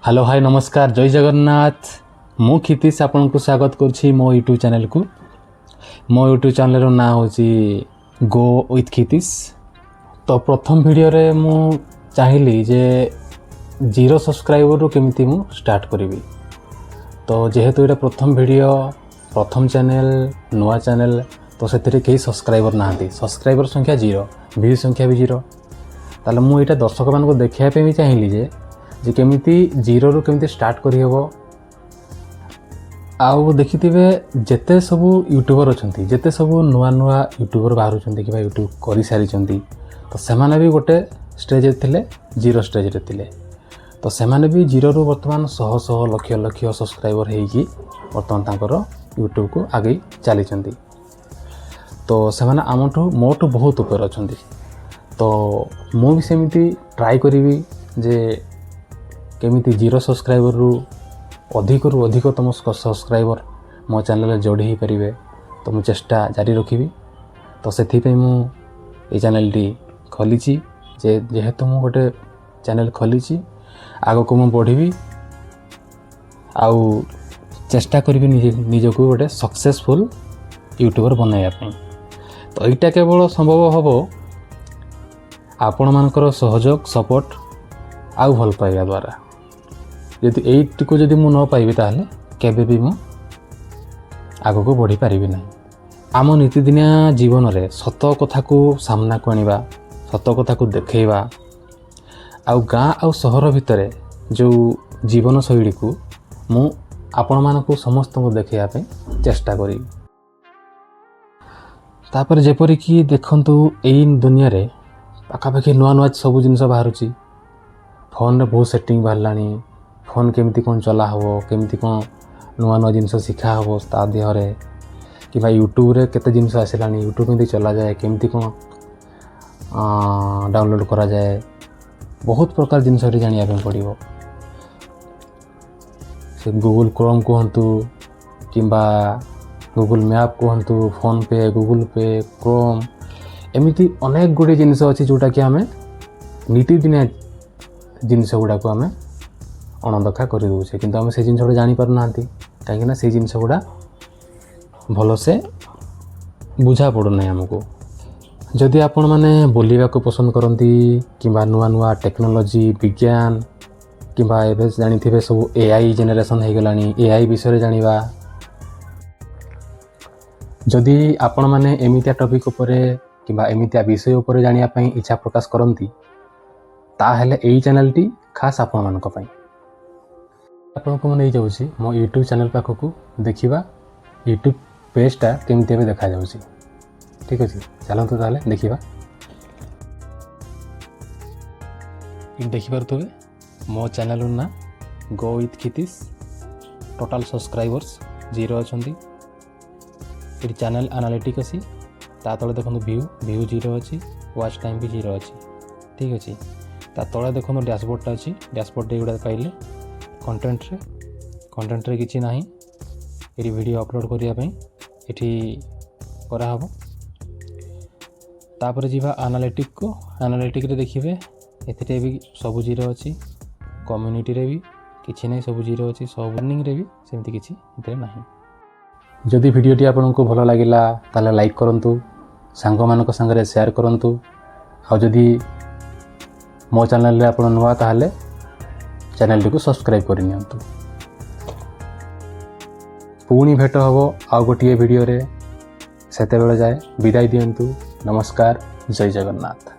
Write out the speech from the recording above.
Hello hi नमस्कार जय जगन्नाथ मु क्षितिश आपन को स्वागत करछि मो यूट्यूब चैनल को। मो यूट्यूब चैनल रो ना होछि गो विथ क्षितिश। तो प्रथम वीडियो रे मु चाहिली जे 0 सब्सक्राइबर रो केमिति मु स्टार्ट करिवि। तो जेहेतु एटा प्रथम वीडियो प्रथम चैनल नुआ चैनल तो सेतिरे केही सब्सक्राइबर नाहंती, सब्सक्राइबर संख्या 0, व्यू संख्या भी 0। ताले मु एटा दर्शक मान को देखिया पे भी चाहिली जे केमिति 0 रु केमिति स्टार्ट करि हेबो। आउ देखिथिबे जेते सबु यूट्यूबर अछंती, जेते सबु नुआ नुआ यूट्यूबर बाहरु छंती कि भाई यूट्यूब करि सारि छंती, तो सेमाने भी गोटे स्टेज रे थिले, 0 स्टेज रे थिले। तो सेमाने भी 0 रु वर्तमान 100 लक्ष लक्ष सब्सक्राइबर हेकी वर्तमान तांकर यूट्यूब को आगे चली छंती। तो सेमाने आमठू मोठू बहुत ऊपर अछंती। तो मु भी सेमिति ट्राई करिवि जे केमिति 0 सब्सक्राइबर रु अधिकतम सब्सक्राइबर मो चैनल जोड़ी ही परिवे। तो मु चेष्टा जारी रखिबी। तो सेथि पे मु ए चैनल टी खोलिछि जेहेतु मु गोटे चैनल खोलिछि आगो को मु बढ़िबी आउ चेष्टा करिबी निजको गोटे सक्सेसफुल यूट्यूबर बनाइया पई। तो एटा केवल संभव हबो आपण मानकर सहयोग सपोर्ट आउ भल पाइबा द्वारा। यदि एइट को जदि मु न पाइबी ताहले केबे भी मु आगो को बढ़ी पारिबी नहीं। आम नीतिदिनिया जीवन रे सत कथा को सामना को आनिबा, सत कथा को देखैबा आउ गाँ आउ सहर भितरे जो जीवन शैली को मु आपण मानकु समस्त को देखैया पे चेष्टा करी। तापर जेपरि कि देखंतु एई दुनिया रे पाखापाखि नुआ नुआ सब जिनस बाहरुची। फोन रे बहुत सेटिंग बाहरलानी, फोन केमिति कोन चला हबो, केमिति कोन नुआ नुआ जिनस शिखा हबो ता देह रे कि भाई यूट्यूब रे केते जिनस आसिलानी, यूट्यूब केमिति चला जाए, केमिति कोन डाउनलोड करा जाए, बहुत प्रकार जिनस रे जानिया पे पड़िबो। से गूगल क्रोम कहंतु किंबा गूगल मैप कहंतु, PhonePe, Google Pay, Chrome एमिति अनेक गुडी जिनस अछि जोटा कि हमें नीतिदिनिया जिनस गुडा को हमें अणदेखा कर दूचे, किंतु आम से जिन जानी पार ना कहीं से जिन गुड़ा भल से बुझा पड़ना आमको। जदि आपण मैंने बोलवा को पसंद करती कि नुआ नुआ टेक्नोलोजी विज्ञान किंबा एबे जानी थे सब एआई जेनेरेशन हो गलानी, एआई विषय जानिबा। जदि आपण मैंने एमितिया टॉपिक उपरे किंबा एमितिया विषय उपरे जानिया पई इच्छा प्रकाश करती ताहेले एई चैनल टी खास आपण मानक पई। आपण को नहीं जाउछि मो यूट्यूब चैनल पाखकु देखिबा यूट्यूब पेजटा केमिति एबे देखा जाउछि। ठीक अछि, चलंतु ताले देखिबा। देखि पारतबे मो चैनल ना go with Kshitish. Total subscribers 0 अछंती। एटी चैनल एनालिटिक अछि, ता तळे देखंतु व्यू 0 अछि, वॉच टाइम भी 0 अछि। ठीक अछि, ता तळे देखंतु डैशबोर्डटा अछि, डैशबोर्ड एगुडा पाइले कंटेंट रे किछि नाही। एटी वीडियो अपलोड करिया पई एठी करा हबो। तापर जीवा एनालिटिक रे देखिबे एथिरे भी सब 0 अछि, कम्युनिटी रे भी किछि नै सब 0 अछि, सब अर्निंग रे भी सेमति किछि एथिरे नाही। जदि वीडियोटी आपनको भलो लागिला ताले लाइक करंतु, सांग मानक संगरे शेयर करंतु। आ जदि मो चैनल रे आपण नुआ ताहले चैनल टी को सब्सक्राइब कर नियंतु। पुणी भेट हबो आ गोटिए वीडियो रे, सेते बेले जाए विदाई दियंतु। नमस्कार, जय जगन्नाथ।